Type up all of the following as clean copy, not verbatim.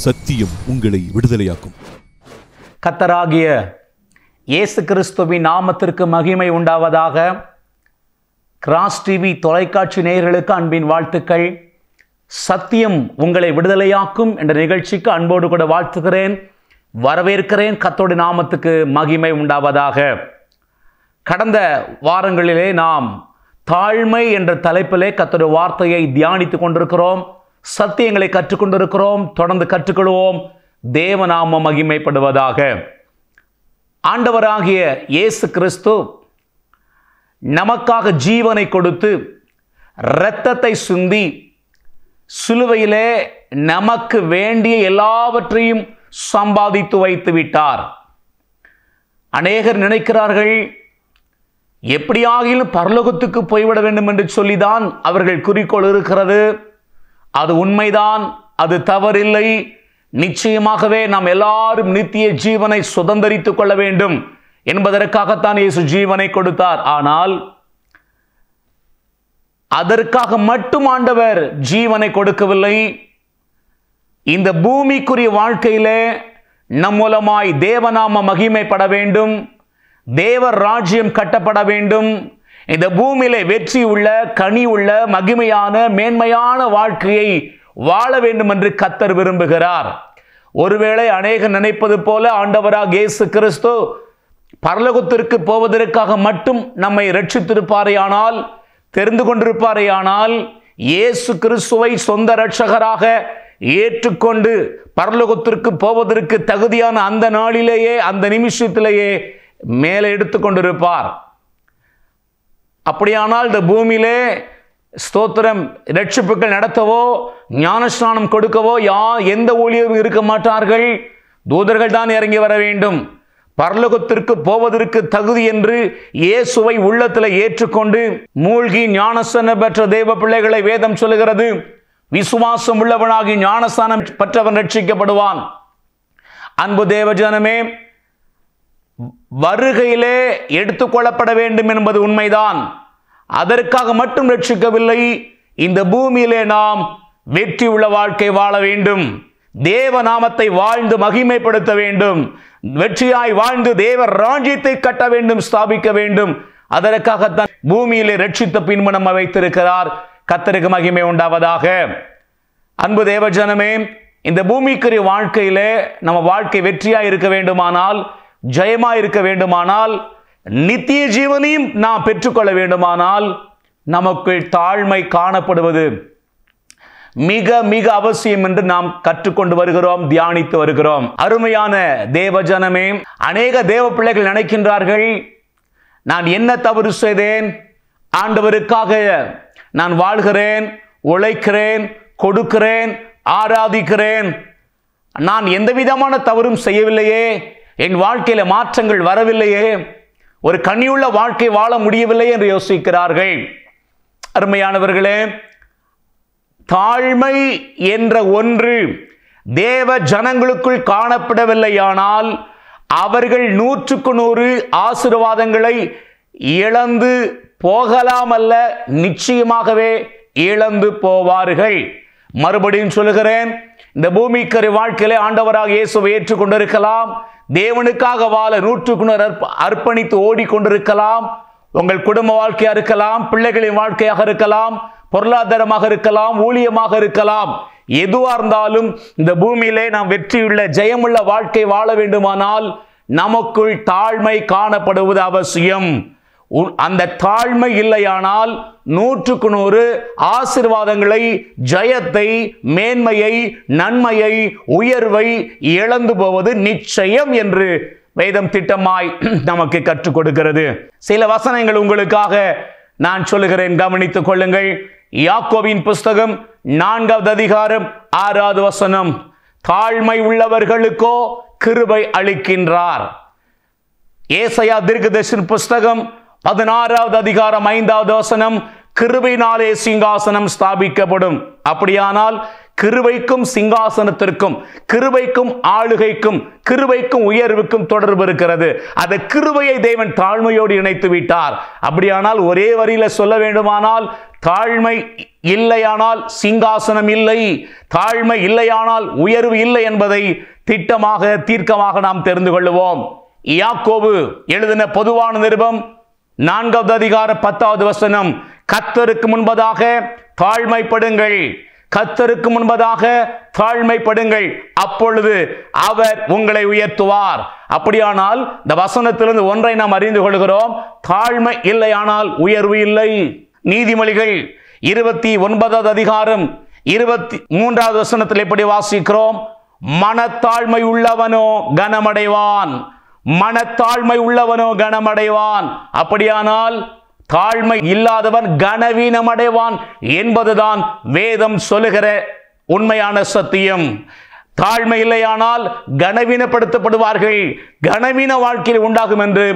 சத்தியம் உங்களை விடுதலையாக்கும். கர்த்தராகிய இயேசு கிறிஸ்துவின் நாமத்திற்கு மகிமை உண்டாவதாக. கிராஸ் டிவி தொலைக்காட்சி நேயர்களுக்கு அன்பின் வாழ்த்துக்கள். சத்தியம் உங்களை விடுதலையாக்கும் என்ற நிகழ்ச்சிக்கு அன்போடு கூட வாழ்த்துகிறேன், வரவேற்கிறேன். கர்த்தருடைய நாமத்துக்கு மகிமை உண்டாவதாக. கடந்த வாரங்களிலே நாம் தாழ்மை என்ற தலைப்பிலே கர்த்தருடைய வார்த்தையை தியானித்துக் கொண்டிருக்கிறோம், சத்தியங்களை கற்றுக்கொண்டிருக்கிறோம். தொடர்ந்து கற்றுக்கொள்வோம். தேவநாமம் மகிமைப்படுவதாக. ஆண்டவராகிய இயேசு கிறிஸ்து நமக்காக ஜீவனை கொடுத்து இரத்தத்தை சிந்தி சிலுவையிலே நமக்கு வேண்டிய எல்லாவற்றையும் சம்பாதித்து வைத்து விட்டார். அநேகர் நினைக்கிறார்கள், எப்படியாகிலும் பரலோகத்துக்கு போய்விட வேண்டும் என்று சொல்லிதான் அவர்கள் குறிக்கோள் இருக்கிறது. அது உண்மைதான், அது தவறில்லை. நிச்சயமாகவே நாம் எல்லாரும் நித்திய ஜீவனை சுதந்தரித்துக் கொள்ள வேண்டும் என்பதற்காகத்தான் இயேசு ஜீவனை கொடுத்தார். ஆனால் அதற்காக மட்டும் ஆண்டவர் ஜீவனை கொடுக்கவில்லை. இந்த பூமிக்குரிய வாழ்க்கையிலே நம் மூலமாய் தேவநாம மகிமைப்பட வேண்டும், தேவ ராஜ்யம் கட்டப்பட வேண்டும். இந்த பூமியிலே வெற்றி உள்ள, கனி உள்ள, மகிமையான, மேன்மையான வாழ்க்கையை வாழ வேண்டும் என்று கர்த்தர் விரும்புகிறார். ஒருவேளை அநேகர் நினைப்பது போல ஆண்டவராக இயேசு கிறிஸ்து பரலோகத்திற்கு போவதற்காக மட்டும் நம்மை ரட்சித்திருப்பாரேயானால், தெரிந்து கொண்டிருப்பாரேயானால், இயேசு கிறிஸ்துவை சொந்த இரட்சகராக ஏற்றுக்கொண்டு பரலோகத்திற்கு போவதற்கு தகுதியான அந்த நாளிலேயே, அந்த நிமிஷத்திலேயே மேலே எடுத்துக்கொண்டிருப்பார். அப்படியானால் இந்த பூமியிலே ஸ்தோத்திரம் இரட்சிப்புகள் நடத்தவோ ஞானஸ்நானம் கொடுக்கவோ எந்த ஊழியரும் இருக்க மாட்டார்கள். தூதர்கள் தான் இறங்கி வர வேண்டும். பரலோகத்திற்கு போவதற்கு தகுதி என்று இயேசுவை உள்ளத்தில் ஏற்றுக்கொண்டு மூழ்கி ஞானஸ்நானம் பெற்ற தேவ பிள்ளைகளை வேதம் சொல்லுகிறது, விசுவாசம் உள்ளவனாகி ஞானஸ்நானம் பெற்றவன் ரட்சிக்கப்படுவான். அன்பு தேவ ஜனமே, வருகையிலே எடுத்துக்கொள்ளப்பட வேண்டும் என்பது உண்மைதான். அதற்காக மட்டும் ரட்சிக்கவில்லை. இந்த பூமியிலே நாம் வெற்றி உள்ள வாழ்க்கை வாழ வேண்டும், தேவ நாமத்தை வாழ்ந்து மகிமைப்படுத்த வேண்டும், வெற்றியாய் வாழ்ந்து தேவ ராஜ்யத்தை கட்ட வேண்டும், ஸ்தாபிக்க வேண்டும். அதற்காகத்தான் பூமியிலே ரட்சித்த பின்பு நம்ம வைத்திருக்கிறார். கர்த்தருக்கு மகிமை உண்டாவதாக. அன்பு தேவ ஜனமே, இந்த பூமிக்குரிய வாழ்க்கையிலே நம்ம வாழ்க்கை வெற்றியாய் இருக்க வேண்டுமானால், ஜெயமாய் இருக்க வேண்டுமானால், நித்திய ஜீவனையும் நாம் பெற்றுக்கொள்ள வேண்டுமானால், நமக்குள் தாழ்மை காணப்படுவது மிக மிக அவசியம் என்று நாம் கற்றுக்கொண்டு வருகிறோம், தியானித்து வருகிறோம். அருமையான தேவ ஜனமே, அநேக தேவ பிள்ளைகள் நினைக்கின்றார்கள், நான் என்ன தவறு செய்தேன், ஆண்டவருக்காக நான் வாழ்கிறேன், உழைக்கிறேன், கொடுக்கிறேன், ஆராதிக்கிறேன், நான் எந்த விதமான தவறும் செய்யவில்லையே, என் வாழ்க்கையில மாற்றங்கள் வரவில்லையே, ஒரு கனியுள்ள வாழ்க்கை வாழ முடியவில்லை என்று யோசிக்கிறார்கள். அருமையானவர்களே, தாழ்மை என்ற ஒன்று தேவ ஜனங்களுக்குள் காணப்படவில்லையானால் அவர்கள் 100% ஆசீர்வாதங்களை இழந்து போகலாம், அல்ல நிச்சயமாகவே இழந்து போவார்கள். மறுபடியும் சொல்லுகிறேன், இந்த பூமிக்கரை வாழ்க்கையிலே ஆண்டவராக இயேசுவை ஏற்றுக்கொண்டிருக்கலாம், தேவனுக்காக வாழ 100% அர்ப்பணித்து ஓடிக்கொண்டிருக்கலாம். உங்கள் குடும்ப வாழ்க்கையாக இருக்கலாம், பிள்ளைகளின் வாழ்க்கையாக இருக்கலாம், பொருளாதாரமாக இருக்கலாம், ஊழியமாக இருக்கலாம். எதுவாக இருந்தாலும் இந்த பூமியிலே நாம் வெற்றியுள்ள ஜெயமுள்ள வாழ்க்கை வாழ வேண்டுமானால் நமக்குள் தாழ்மை காணப்படுவது அவசியம். அந்த தாழ்மை இல்லையானால் 100% ஆசீர்வாதங்களை, ஜெயத்தை, மேன்மையை, நன்மையை, உயர்வை இழந்து போவது நிச்சயம் என்று வேதம் திட்டமாய் நமக்கு கற்றுக் கொடுக்கிறது. சில வசனங்கள் உங்களுக்காக நான் சொல்லுகிறேன், கவனித்துக் கொள்ளுங்கள். யாக்கோபின் புஸ்தகம் 4வது அதிகாரம் 6வது வசனம், தாழ்மை உள்ளவர்களுக்கோ கிருபை அளிக்கின்றார். ஏசாயா தீர்க்கதரிசியின் புஸ்தகம் 16வது அதிகாரம் 5வது வசனம், கிருபையினாலே சிங்காசனம் ஸ்தாபிக்கப்படும். அப்படியானால் கிருபைக்கும் சிங்காசனத்திற்கும், கிருபைக்கும் ஆளுகைக்கும், கிருபைக்கும் உயர்வுக்கும் தொடர்பு இருக்கிறது. அந்த கிருபையை தேவன் தாழ்மையோடு இணைத்து விட்டார். அப்படியானால் ஒரே வரியில சொல்ல வேண்டுமானால், தாழ்மை இல்லையானால் சிங்காசனம் இல்லை, தாழ்மை இல்லையானால் உயர்வு இல்லை என்பதை திட்டமாக தீர்க்கமாக நாம் தெரிந்து கொள்வோம். யாக்கோபு எழுதின பொதுவான நிருபம் 4வது அதிகாரம் 10வது வசனம், கர்த்தருக்கு முன்பதாக தாழ்மைப்படுங்கள், கர்த்தருக்கு முன்பதாக தாழ்மைப்படுங்கள், அப்பொழுது அவர் உங்களை உயர்த்துவார். அப்படியானால் இந்த வசனத்திலிருந்து ஒன்றை நாம் அறிந்து கொள்கிறோம், தாழ்மை இல்லையானால் உயர்வு இல்லை. நீதிமொழிகள் 29வது அதிகாரம் 23வது வசனத்தில் எப்படி வாசிக்கிறோம்? மனத்தாழ்மை உள்ளவனோ கனமடைவான், மனத்தாழ்மை உள்ளவனோ கனமடைவான். அப்படியானால் தாழ்மை இல்லாதவன் கனவீனமடைவான் என்பதுதான் வேதம் சொல்லுகிற உண்மையான சத்தியம். தாழ்மை இல்லையானால் கனவீனப்படுத்தப்படுவார்கள், கனவீன வாழ்க்கையில் உண்டாகும் என்று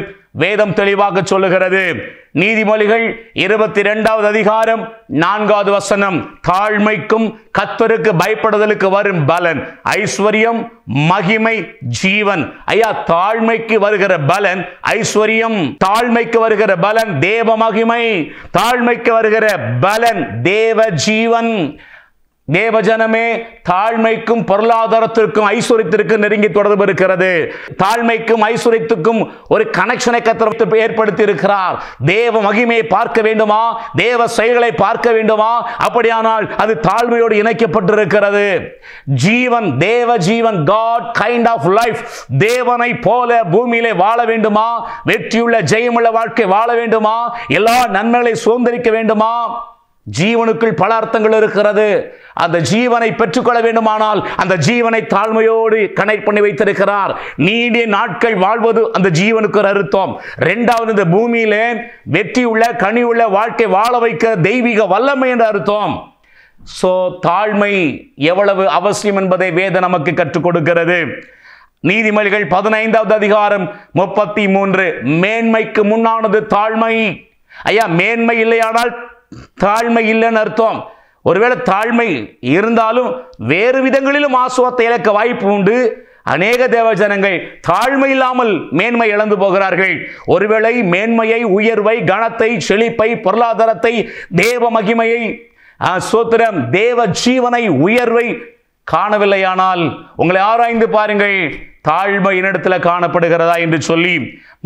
வேதம் தெளிவாக சொல்லுகிறது. நீதிமொழிகள் 22வது அதிகாரம் 4வது வசனம், தாழ்மைக்கும் கர்த்தருக்கு பயப்படுதலுக்கு வரும் பலன் ஐஸ்வர்யம், மகிமை, ஜீவன். ஐயா, தாழ்மைக்கு வருகிற பலன் ஐஸ்வர்யம், தாழ்மைக்கு வருகிற பலன் தேவ மகிமை, தாழ்மைக்கு வருகிற பலன் தேவ ஜீவன். தேவஜனமே, தாழ்மைக்கும் பொருளாதாரத்திற்கும் ஐஸ்வர்யத்திற்கும் நெருங்கி தொடர்பு இருக்கிறது. தாழ்மைக்கும் ஐஸ்வர்யத்துக்கும் ஒரு கனெக்ஷனை கர்த்தர் ஏற்படுத்தி இருக்கிறார். தேவ மகிமையை பார்க்க வேண்டுமா, தேவ செயல்களை பார்க்க வேண்டுமா, அப்படியானால் அது தாழ்மையோடு இணைக்கப்பட்டிருக்கிறது. ஜீவன், தேவ ஜீவன், காட் கைண்ட் ஆஃப் லைஃப், தேவனை போல பூமியிலே வாழ வேண்டுமா, வெற்றியுள்ள ஜெயமுள்ள வாழ்க்கை வாழ வேண்டுமா, எல்லா நன்மைகளை சுதந்திரிக்க வேண்டுமா? ஜீவனுக்குள் பல அர்த்தங்கள் இருக்கிறது. அந்த ஜீவனை பெற்றுக்கொள்ள வேண்டுமானால் அந்த ஜீவனை தாழ்மையோடு கனெக்ட் பண்ணி வைத்திருக்கிறார். நீடிய நாட்கள் வாழ்வது அந்த ஜீவனுக்கு ஒரு அர்த்தம். இரண்டாவது, இந்த பூமியிலே வெற்றி உள்ள கனி உள்ள வாழ்க்கை வாழ வைக்க தெய்வீக வல்லமை என்ற அர்த்தம். சோ தாழ்மை எவ்வளவு அவசியம் என்பதை வேதம் நமக்கு கற்றுக் கொடுக்கிறது. நீதிமொழிகள் 15வது அதிகாரம் 33, மேன்மைக்கு முன்னானது தாழ்மை. ஐயா, மேன்மை இல்லையானால் தாழ்மை இல்லைன்னு அர்த்தம். ஒருவேளை தாழ்மை இருந்தாலும் வேறு விதங்களிலும் ஆசுவாத்தை இழக்க வாய்ப்பு உண்டு. அநேக தேவஜனங்கள் தாழ்மை இல்லாமல் மேன்மை இழந்து போகிறார்கள். ஒருவேளை மேன்மையை, உயர்வை, கனத்தை, செழிப்பை, பொருளாதாரத்தை, தேவ மகிமையை, சோத்திரம், தேவ ஜீவனை, உயர்வை காணவில்லையானால் உங்களை ஆராய்ந்து பாருங்கள், தாழ்மை என்னிடத்தில் காணப்படுகிறதா என்று சொல்லி.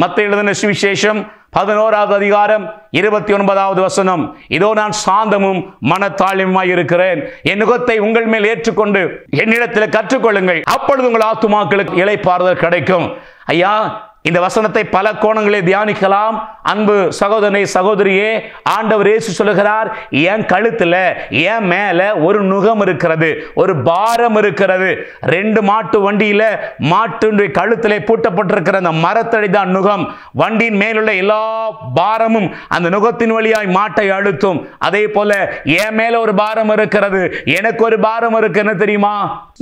மத்தேயு எழுதின சுவிசேஷம் 11வது அதிகாரம் 29வது வசனம், இதோ நான் சாந்தமும் மனத்தாழ்மையுமாய் இருக்கிறேன், என் நுகத்தை உங்கள் மேல் ஏற்றுக்கொண்டு என்னிடத்தில் கற்றுக்கொள்ளுங்கள், அப்பொழுது உங்கள் ஆத்துமாக்களுக்கு இளைப்பாறுதல் கிடைக்கும். ஐயா, இந்த வசனத்தை பல கோணங்களில் தியானிக்கலாம். அன்பு சகோதரனே, சகோதரியே, ஆண்டவர் இயேசு சொல்லுகிறார், என் கழுத்துல, என் மேல ஒரு நுகம் இருக்கிறது, ஒரு பாரம் இருக்கிறது. 2 மாட்டு வண்டியில மாட்டு கழுத்திலே பூட்டப்பட்டிருக்கிற அந்த மரத்தடி தான் நுகம். வண்டியின் மேலுள்ள எல்லா பாரமும் அந்த நுகத்தின் வழியாய் மாட்டை அழுத்தும். அதே போல என் மேல ஒரு பாரம் இருக்கிறது, எனக்கு ஒரு பாரம் இருக்கு. என்ன தெரியுமா?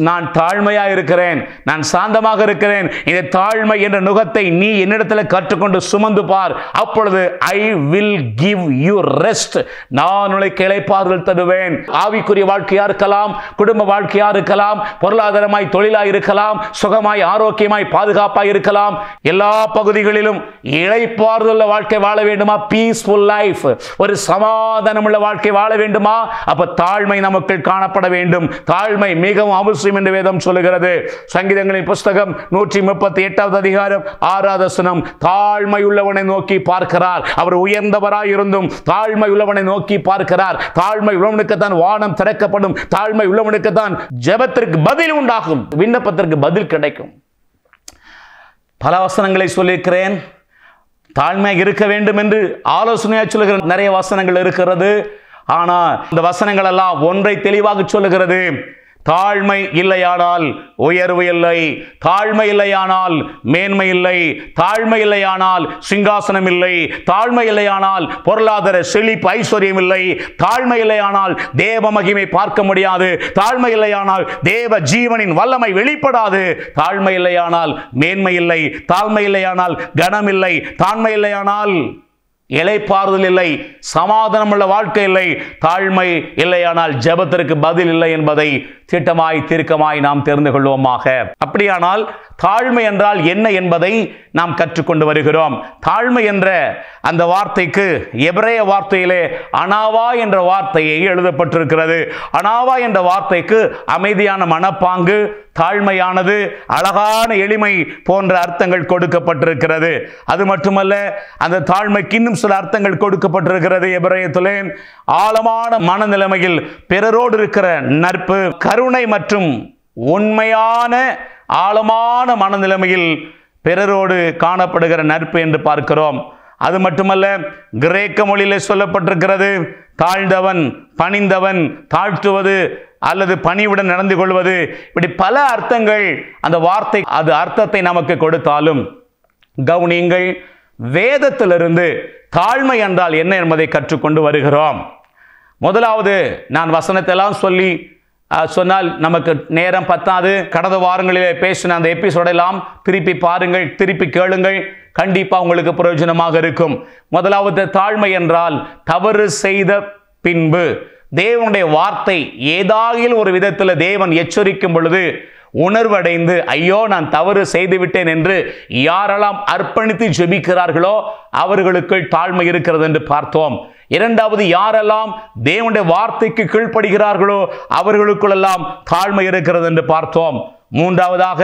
நான் தாழ்மையா இருக்கிறேன், நான் சாந்தமாக இருக்கிறேன். இந்த தாழ்மை என்ற நுகத்தை நீ என்னிடத்தில் கற்றுக்கொண்டு சுமந்து பார், அப்பொழுது I will give you rest, நான் உனக்கு இளைப்பாறுதல் தருவேன். ஆவிக்குரிய வாழ்க்கையா இருக்கலாம், குடும்ப வாழ்க்கையா இருக்கலாம், பொருளாதாரமாய் தொழிலாய் இருக்கலாம், சுகமாய் ஆரோக்கியமாய் பாதுகாப்பாய் இருக்கலாம். எல்லா பகுதிகளிலும் இளைப்பாறுதல் வாழ்க்கை வாழ வேண்டுமா? பீஸ்ஃபுல் லைஃப், ஒரு சமாதானமுள்ள வாழ்க்கை வாழ வேண்டுமா? அப்ப தாழ்மை நமக்குள் காணப்பட வேண்டும். தாழ்மை மிகவும் அவசியம் என்று வேதம் சொல்லுகிறது. சங்கீதங்களின் புஸ்தகம் 138வது அதிகாரம் 6வது வசனம், தாழ்மை உள்ளவனை நோக்கி பார்க்கிறார், அவர் உயர்ந்தவராய் இருந்தும் தாழ்மை உள்ளவனை நோக்கி பார்க்கிறார். தாழ்மை உள்ளவனுக்கு தான் வானம் திறக்கப்படும், தாழ்மை உள்ளவனுக்கு தான் ஜெபத்திற்கு பதில் உண்டாகும், விண்ணப்பத்திற்கு பதில் கிடைக்கும். பல வசனங்களை சொல்லியிருக்கிறேன். தாழ்மையாக இருக்க வேண்டும் என்று ஆலோசனையாக சொல்லுகிற நிறைய வசனங்கள் இருக்கிறது. ஆனால் இந்த வசனங்கள் எல்லாம் ஒன்றை தெளிவாக சொல்லுகிறது, தாழ்மை இல்லையானால் உயர்வு இல்லை, தாழ்மை இல்லையானால் மேன்மை இல்லை, தாழ்மை இல்லையானால் சிங்காசனம் இல்லை, தாழ்மை இல்லையானால் பொருளாதார செழிப்பு ஐஸ்வர்யம் இல்லை, தாழ்மை இல்லையானால் தேவ மகிமை பார்க்க முடியாது, தாழ்மை இல்லையானால் தேவ ஜீவனின் வல்லமை வெளிப்படாது, தாழ்மை இல்லையானால் மேன்மை இல்லை, தாழ்மை இல்லையானால் கனம் இல்லை, தாழ்மை இல்லையானால் இளைப்பாறுதல் இல்லை, சமாதானம் உள்ள வாழ்க்கை இல்லை, தாழ்மை இல்லையானால் ஜெபத்திற்கு பதில் இல்லை என்பதை திட்டமாய் தீர்க்கமாய் நாம் தெரிந்து கொள்வோமாக. அப்படியானால் தாழ்மை என்றால் என்ன என்பதை நாம் கற்றுக்கொண்டு வருகிறோம். தாழ்மை என்ற அந்த வார்த்தைக்கு எபிரேய வார்த்தையிலே அனாவா என்ற வார்த்தையை எழுதப்பட்டிருக்கிறது. அனாவா என்ற வார்த்தைக்கு அமைதியான மனப்பாங்கு, தாழ்மையானது, அழகான எளிமை போன்ற அர்த்தங்கள் கொடுக்கப்பட்டிருக்கிறது. அது மட்டுமல்ல, அந்த தாழ்மைக்கு இன்னும் சில அர்த்தங்கள் கொடுக்கப்பட்டிருக்கிறது. எபிரேயத்திலே ஆழமான மனநிலைமையில் பிறரோடு இருக்கிற நட்பு, கருணை மற்றும் உண்மையான ஆழமான மனநிலைமையில் பிறரோடு காணப்படுகிற நட்பு என்று பார்க்கிறோம். அது மட்டுமல்ல, கிரேக்க மொழியிலே சொல்லப்பட்டிருக்கிறது தாழ்ந்தவன், பணிந்தவன், தாழ்த்துவது அல்லது பணிவுடன் நடந்து கொள்வது. இப்படி பல அர்த்தங்கள் அந்த வார்த்தை அது அர்த்தத்தை நமக்கு கொடுத்தாலும் கவனியுங்கள், வேதத்திலிருந்து தாழ்மை என்றால் என்ன என்பதை கற்றுக்கொண்டு வருகிறோம். முதலாவது, நான் வசனத்தை எல்லாம் சொன்னால் நமக்கு நேரம் பத்தாது. கடந்த வாரங்களிலே பேசின அந்த எபிசோடெல்லாம் திருப்பி பாருங்கள், திருப்பி கேளுங்கள், கண்டிப்பாக உங்களுக்கு பிரயோஜனமாக இருக்கும். முதலாவது, தாழ்மை என்றால் தவறு செய்த பின்பு தேவனுடைய வார்த்தை ஏதாகிலும் ஒரு விதத்தில் தேவன் எச்சரிக்கும் பொழுது உணர்வடைந்து ஐயோ நான் தவறு செய்துவிட்டேன் என்று யாரெல்லாம் அர்ப்பணித்து ஜெபிக்கிறார்களோ அவர்களுக்குள் தாழ்மை இருக்கிறது என்று பார்த்தோம். இரண்டாவது, யாரெல்லாம் தேவனுடைய வார்த்தைக்கு கீழ்ப்படுகிறார்களோ அவர்களுக்குள்ளெல்லாம் தாழ்மை இருக்கிறது என்று பார்த்தோம். மூன்றாவதாக,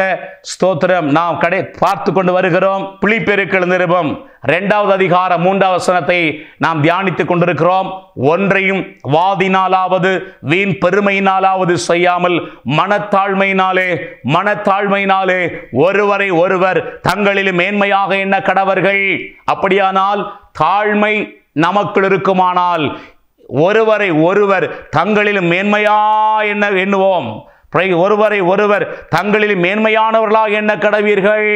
ஸ்தோத்திரம், நாம் பார்த்து கொண்டு வருகிறோம் பிலிப்பியருக்கு நிருபம் 2வது அதிகாரம் 3வது வசனத்தை நாம் தியானித்துக் கொண்டிருக்கிறோம். ஒன்றையும் வாதினாலாவது வீண் பெருமையினாலாவது செய்யாமல் மனத்தாழ்மையினாலே ஒருவரை ஒருவர் தங்களிலும் மேன்மையாக எண்ண கடவர்கள். அப்படியானால் தாழ்மை நமக்குள் இருக்குமானால் ஒருவரை ஒருவர் தங்களிலும் மேன்மையா எண்ணுவோம். ஒருவரை ஒருவர் தங்களில் மேன்மையானவர்களாக எண்ண கடவீர்கள்.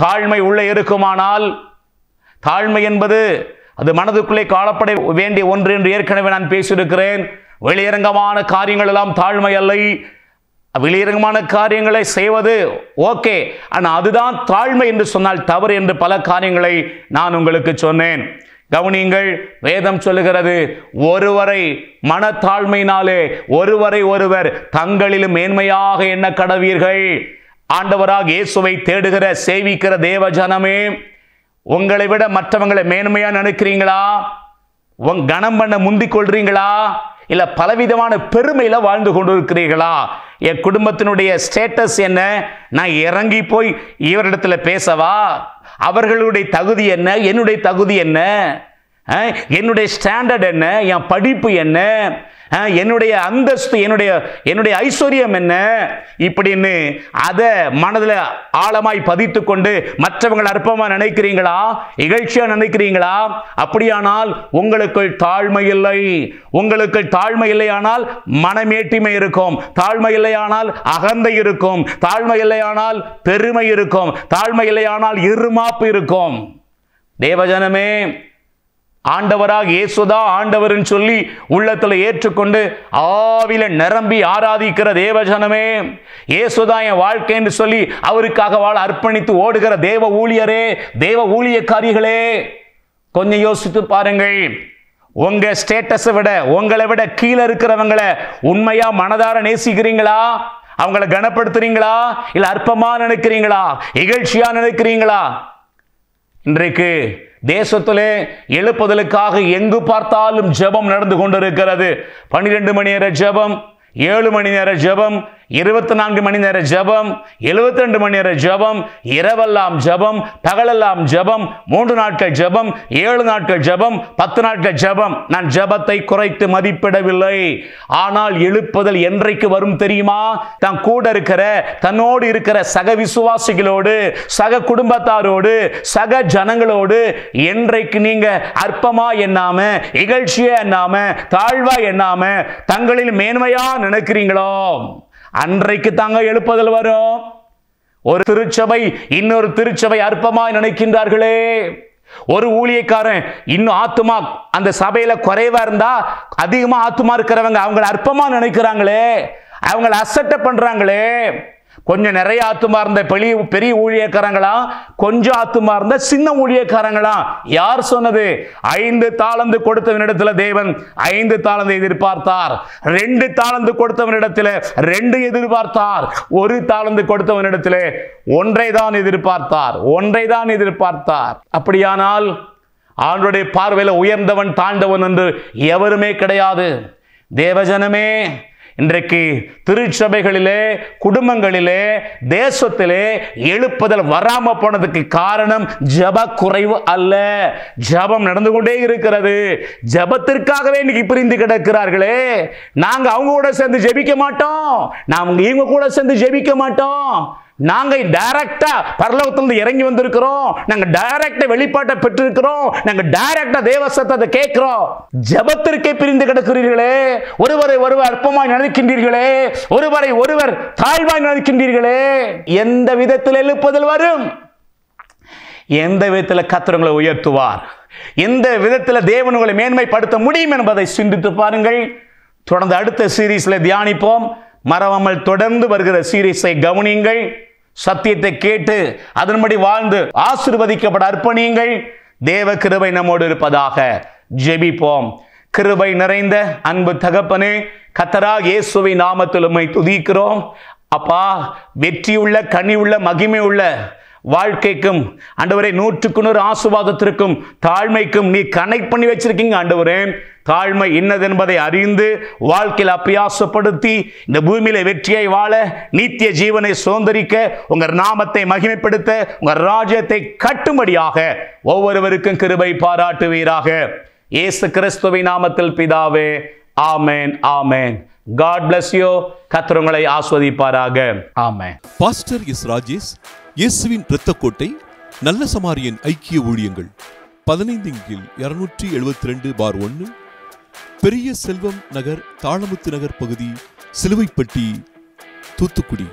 தாழ்மை உள்ளே இருக்குமானால், தாழ்மை என்பது அது மனதுக்குள்ளே காணப்பட வேண்டிய ஒன்று என்று ஏற்கனவே நான் பேசியிருக்கிறேன். வெளியரங்கமான காரியங்கள் எல்லாம் தாழ்மை அல்ல. வெளியரங்கமான காரியங்களை செய்வது ஓகே, ஆனால் அதுதான் தாழ்மை என்று சொன்னால் தவறு என்று பல காரியங்களை நான் உங்களுக்கு சொன்னேன். கவனியுங்கள், வேதம் சொல்லுகிறது ஒருவரை மனத்தாழ்மையினாலே ஒருவரை ஒருவர் தங்களிலும் மேன்மையாக எண்ண கடவீர்கள். ஆண்டவராக இயேசுவை தேடுகிற சேவிக்கிற தேவ ஜனமே, உங்களை விட மற்றவங்களை மேன்மையா நினைக்கிறீங்களா? கனம் பண்ண முந்திக் கொள்றீங்களா? இல்ல பலவிதமான பெருமையில வாழ்ந்து கொண்டிருக்கிறீர்களா? என் குடும்பத்தினுடைய ஸ்டேட்டஸ் என்ன? நான் இறங்கி போய் இவரிடத்துல பேசவா? அவர்களுடைய தகுதி என்ன? என்னுடைய தகுதி என்ன? என்னுடைய ஸ்டாண்டர்ட் என்ன? என் படிப்பு என்ன? என்னுடைய அந்தஸ்து, என்னுடைய ஐஸ்வர்யம் என்ன? இப்படின்னு அதை மனதில் ஆழமாய் பதித்து கொண்டு மற்றவங்களை அற்பமா நினைக்கிறீங்களா? இகழ்ச்சியா நினைக்கிறீங்களா? அப்படியானால் உங்களுக்குள் தாழ்மை இல்லை. உங்களுக்குள் தாழ்மை இல்லையானால் மனமேட்டிமை இருக்கும். தாழ்மை இல்லையானால் அகந்தை இருக்கும். தாழ்மை இல்லையானால் பெருமை இருக்கும். தாழ்மை இல்லையானால் இருமாப்பு இருக்கும். தேவஜனமே, ஆண்டவராக இயேசுதா ஆண்டவர்னு சொல்லி உள்ளத்தில் ஏற்றுக்கொண்டு ஆவில நிரம்பி ஆராதிக்கிற தேவஜனமே, இயேசுதா என் வாழ்க்கை என்று சொல்லி அவருக்காக வாழ அர்ப்பணித்து ஓடுகிற தேவ ஊழியரே, தேவ ஊழியக்காரிகளே, கொஞ்சம் யோசித்து பாருங்கள். உங்க ஸ்டேட்டஸை விட, உங்களை விட கீழே இருக்கிறவங்களை உண்மையா மனதார நேசிக்கிறீங்களா? அவங்களை கனப்படுத்துறீங்களா? இல்ல அற்பமா நினைக்கிறீங்களா? இகழ்ச்சியா நினைக்கிறீங்களா? இன்றைக்கு தேசத்திலே எழுப்புதலுக்காக எங்கு பார்த்தாலும் ஜெபம் நடந்து கொண்டிருக்கிறது. 12 மணி நேர ஜெபம், 7 மணி நேர ஜெபம், 24 மணி நேர ஜெபம், 72 மணி நேர ஜெபம், இரவெல்லாம் ஜெபம், பகலெல்லாம் ஜெபம், 3 நாட்கள் ஜெபம், 7 நாட்கள் ஜெபம், 10 நாட்கள் ஜெபம். நான் ஜெபத்தை குறைத்து மதிப்பிடவில்லை. ஆனால் எழுப்புதல் என்றைக்கு வரும் தெரியுமா? தான் கூட இருக்கிற, தன்னோடு இருக்கிற சக விசுவாசிகளோடு, சக குடும்பத்தாரோடு, சக ஜனங்களோடு என்றைக்கு நீங்க அற்பமா எண்ணாம, இகழ்ச்சியா எண்ணாம, தாழ்வா எண்ணாம, தங்களில் மேன்மையா நினைக்கிறீங்களோ அன்றைக்கு தாங்க எழுப்புதல் வரும். ஒரு திருச்சபை இன்னொரு திருச்சபை அற்பமாய் நினைக்கின்றார்களே. ஒரு ஊழியக்காரன் இன்னும் ஆத்துமா அந்த சபையில குறைவா இருந்தா அதிகமா ஆத்துமா இருக்கிறவங்க அவங்களை அற்பமா நினைக்கிறாங்களே, அவங்களை அசட்டை பண்றாங்களே. கொஞ்சம் நிறைய ஆத்துமா இருந்த பெரிய ஊழியக்காரங்களா, கொஞ்சம் ஆத்துமா இருந்த சின்ன ஊழியக்காரங்களா? யார் சொன்னது? 5 தாலந்து கொடுத்தவனிடத்துல தேவன் 5 தாலந்து எதிர்பார்த்தார். 2 தாலந்து கொடுத்தவனிடத்துல 2 எதிர்பார்த்தார். 1 தாலந்து கொடுத்தவனிடத்துல 1 தான் எதிர்பார்த்தார். அப்படியானால் ஆண்டவருடைய பார்வையில உயர்ந்தவன் தாழ்ந்தவன் என்று எவருமே கிடையாது. தேவஜனமே, இன்றைக்கு திருச்சபைகளிலே, குடும்பங்களிலே, தேசத்திலே எழுப்புதல் வராம போனதுக்கு காரணம் ஜப குறைவு அல்ல. ஜபம் நடந்து கொண்டே இருக்கிறது. ஜபத்திற்காகவே இன்னைக்கு பிரிந்து கிடக்கிறார்களே. நாங்க அவங்க கூட சேர்ந்து ஜெபிக்க மாட்டோம், நாங்க இவங்க கூட சேர்ந்து ஜெபிக்க மாட்டோம். நாங்க டைரக்டா பரலோகத்திலிருந்து இறங்கி வந்திருக்கிறோம். நாங்க டைரக்டா வெளிப்பாட்டை பெற்றிருக்கிறோம். நாங்க டைரக்டா தேவ சத்தத்தை கேட்கிறோம். ஜபத்திற்கே பிரிந்து கிடக்கிறீர்களே. ஒருவரை ஒருவர் அற்பமாய் நினைக்கின்றீர்களே. ஒருவரை ஒருவர் தாழ்வாய் நினைக்கின்றீர்களே. எந்த விதத்தில் எழுப்புதல் வரும்? எந்த விதத்தில் கர்த்தர் உங்களை உயர்த்துவார்? எந்த விதத்தில் தேவன் உங்களை மேன்மைப்படுத்த முடியும் என்பதை சிந்தித்து பாருங்கள். தொடர்ந்து அடுத்த சீரீஸ்ல தியானிப்போம். மறவாமல் தொடர்ந்து வருகிற சீரீஸை கவனியுங்கள். சத்தியத்தை கேட்டு அதன்படி வாழ்ந்து ஆசீர்வதிக்கப்பட அர்ப்பணியுங்கள். தேவ கிருபை நம்மோடு இருப்பதாக. ஜெபிப்போம். கிருபை நிறைந்த அன்பு தகப்பனே, கர்த்தராகிய இயேசுவின் நாமத்தில் உம்மை துதிக்கிறோம். அப்பா, வெற்றியுள்ள, கனிவுள்ள, மகிமை உள்ள வாழ்க்கைக்கும் ஆண்டவரே 100க்கு 100 ஆசீர்வாதத்திற்கும் தாழ்மைக்கும் நீ கனெக்ட் பண்ணி வச்சிருக்கீங்க ஆண்டவரே. தாழ்மை இன்னது என்பதை அறிந்து வாழ்க்கையில் அப்பியாசப்படுத்தி இந்த பூமியில வெற்றியை வாழ, நித்திய ஜீவனை சுதந்தரிக்க, உங்க நாமத்தை மகிமைப்படுத்த, உங்க ராஜ்யத்தை கட்டும்படியாக ஒவ்வொருவருக்கும் கிருபை பாராட்டுவீராக. இயேசு கிறிஸ்துவின் நாமத்தில் பிதாவே, ஆமென், ஆமென். God bless you. கர்த்தர் உங்களை ஆசீர்வதிப்பாராக. ஆமென். Pastor S. ராஜேஷ், இயேசுவின் இரத்தக்கோட்டை, நல்ல சமாரியன் ஐக்கிய ஊழியங்கள், 15/272/1, பெரிய செல்வம் நகர், தாளமுத்து நகர் பகுதி, சிலுவைப்பட்டி, தூத்துக்குடி.